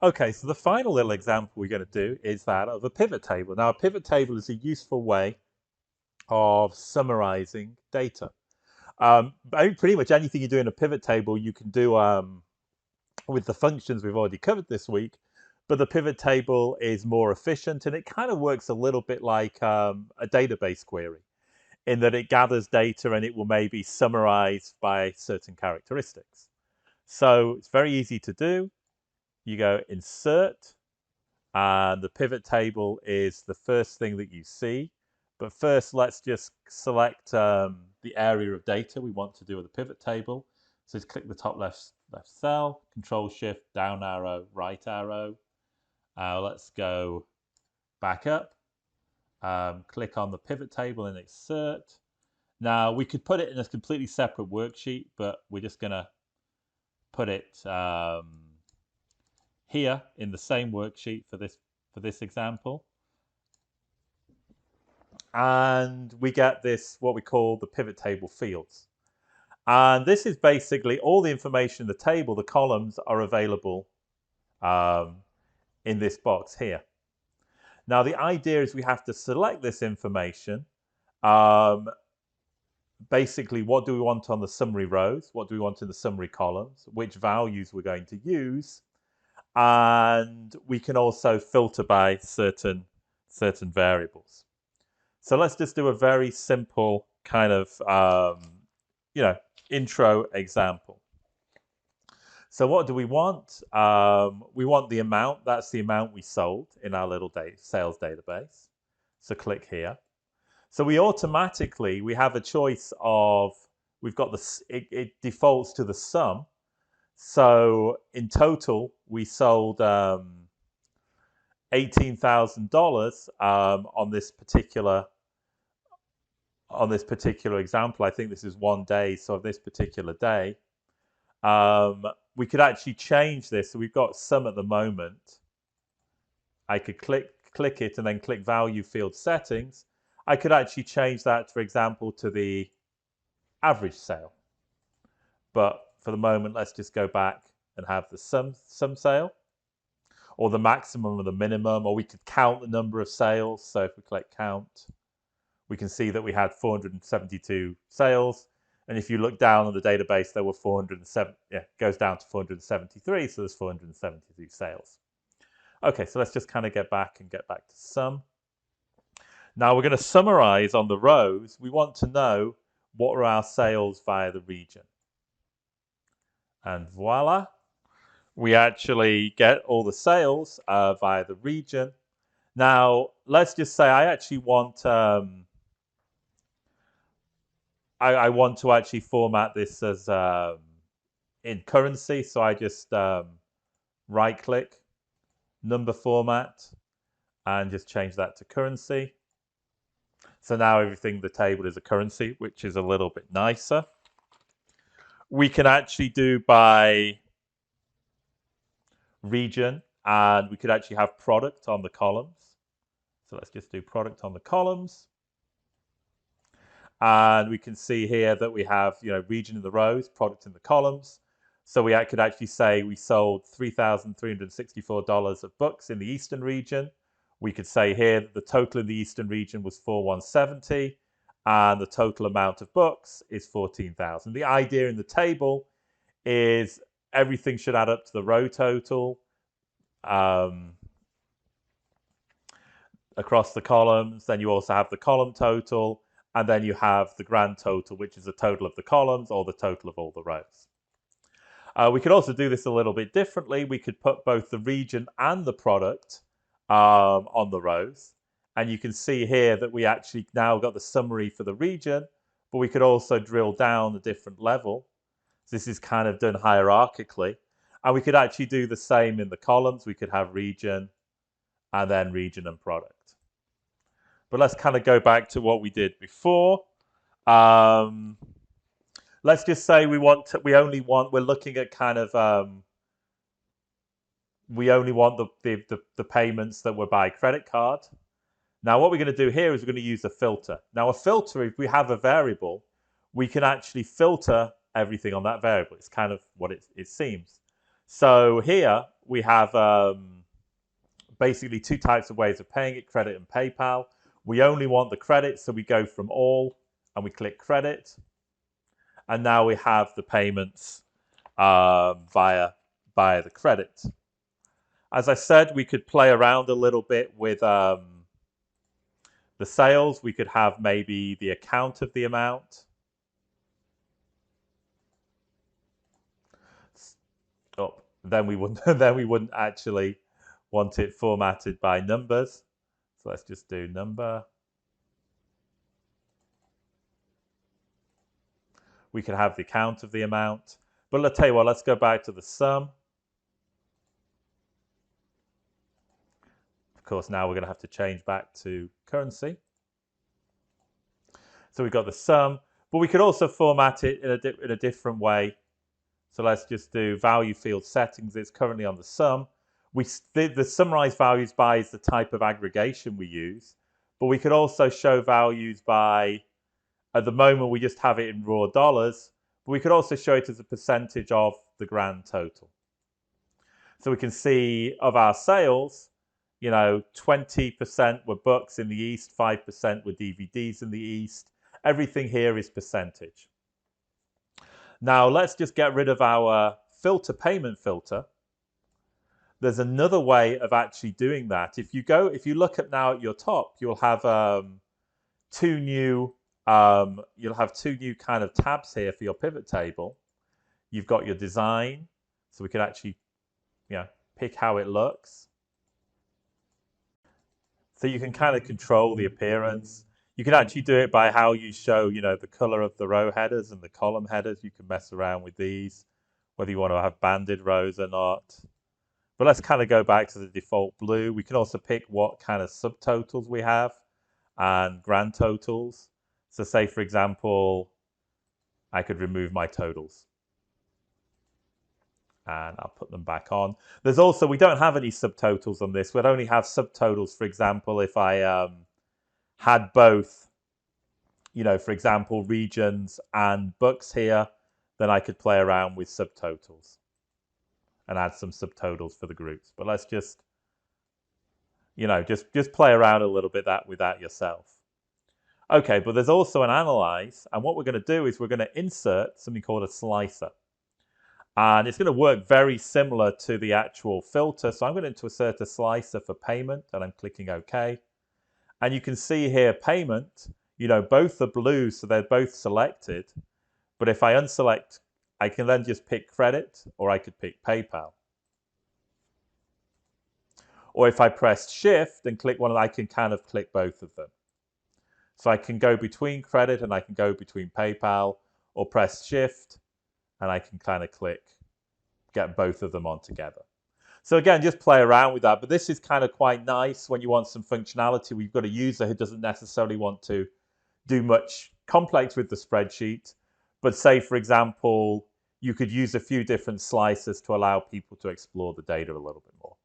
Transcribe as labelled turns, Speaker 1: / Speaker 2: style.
Speaker 1: Okay, so the final little example we're going to do is that of a pivot table. Now, a pivot table is a useful way of summarizing data. I think pretty much anything you do in a pivot table, you can do with the functions we've already covered this week, but the pivot table is more efficient and it kind of works a little bit like a database query in that it gathers data and it will maybe summarize by certain characteristics. So it's very easy to do. You go insert, and the pivot table is the first thing that you see. But first, let's just select the area of data we want to do with the pivot table. So just click the top left cell, Control Shift, down arrow, right arrow. Let's go back up. Click on the pivot table and insert. Now we could put it in a completely separate worksheet, but we're just going to put it here in the same worksheet for this example. And we get this, what we call the pivot table fields. And this is basically all the information in the table, the columns are available in this box here. Now the idea is we have to select this information. Basically, what do we want on the summary rows? What do we want in the summary columns? Which values we're going to use? And we can also filter by certain variables. So let's just do a very simple kind of intro example. So what do we want? We want the amount. That's the amount we sold in our little sales database. So click here. So we automatically, we have a choice of, we've got it defaults to the sum. So in total, we sold $18,000 on this particular example. I think this is one day. So on this particular day, we could actually change this. So we've got sum at the moment. I could click it and then click value field settings. I could actually change that, for example, to the average sale. But for the moment, let's just go back and have the sum sale, or the maximum or the minimum, or we could count the number of sales. So if we click count, we can see that we had 472 sales. And if you look down on the database, there were 407, it goes down to 473, so there's 472 sales. Okay, so let's just kind of get back to sum. Now we're going to summarize on the rows. We want to know what are our sales via the region. And voila, we actually get all the sales via the region. Now, let's just say I actually want, I want to actually format this as in currency. So I just right click, number format, and just change that to currency. So now everything, the table is a currency, which is a little bit nicer. We can actually do by region, and we could actually have product on the columns. So let's just do product on the columns. And we can see here that we have, region in the rows, product in the columns. So we could actually say we sold $3,364 of books in the Eastern region. We could say here that the total in the Eastern region was 4,170. And the total amount of books is 14,000. The idea in the table is everything should add up to the row total across the columns. Then you also have the column total, and then you have the grand total, which is the total of the columns or the total of all the rows. We could also do this a little bit differently. We could put both the region and the product on the rows. And you can see here that we actually now got the summary for the region, but we could also drill down a different level. So this is kind of done hierarchically. And we could actually do the same in the columns. We could have region and then region and product. But let's kind of go back to what we did before. Let's just say we're looking at kind of, we only want the payments that were by credit card. Now, what we're going to do here is we're going to use a filter. Now, a filter, if we have a variable, we can actually filter everything on that variable. It's kind of what it seems. So here, we have basically two types of ways of paying it, credit and PayPal. We only want the credit, so we go from all and we click credit. And now we have the payments via the credit. As I said, we could play around a little bit with the sales. We could have maybe the account of the amount. Oh, then we wouldn't actually want it formatted by numbers. So let's just do number. We could have the account of the amount. But let's tell you what, let's go back to the sum. Of course, now we're going to have to change back to currency. So we've got the sum, but we could also format it in a different way. So let's just do value field settings. It's currently on the sum. The summarized values by is the type of aggregation we use, but we could also show values by, at the moment we just have it in raw dollars, but we could also show it as a percentage of the grand total. So we can see of our sales, 20% were books in the East, 5% were DVDs in the East. Everything here is percentage. Now let's just get rid of our payment filter. There's another way of actually doing that. If you look at now at your top, you'll have two new kind of tabs here for your pivot table. You've got your design, so we can actually pick how it looks. So you can kind of control the appearance. You can actually do it by how you show, the color of the row headers and the column headers. You can mess around with these, whether you want to have banded rows or not. But let's kind of go back to the default blue. We can also pick what kind of subtotals we have and grand totals. So say, for example, I could remove my totals. And I'll put them back on. There's also, we don't have any subtotals on this. We'd only have subtotals, for example, if I had both, for example, regions and books here, then I could play around with subtotals and add some subtotals for the groups. But let's just, just play around a little bit with that yourself. Okay, but there's also an analyze, and what we're going to do is we're going to insert something called a slicer. And it's going to work very similar to the actual filter. So I'm going to insert a slicer for payment, and I'm clicking OK. And you can see here payment, both are blue, so they're both selected. But if I unselect, I can then just pick credit, or I could pick PayPal. Or if I press Shift and click one, I can kind of click both of them. So I can go between credit and I can go between PayPal, or press Shift and I can kind of get both of them on together. So again, just play around with that. But this is kind of quite nice when you want some functionality. We've got a user who doesn't necessarily want to do much complex with the spreadsheet. But say, for example, you could use a few different slices to allow people to explore the data a little bit more.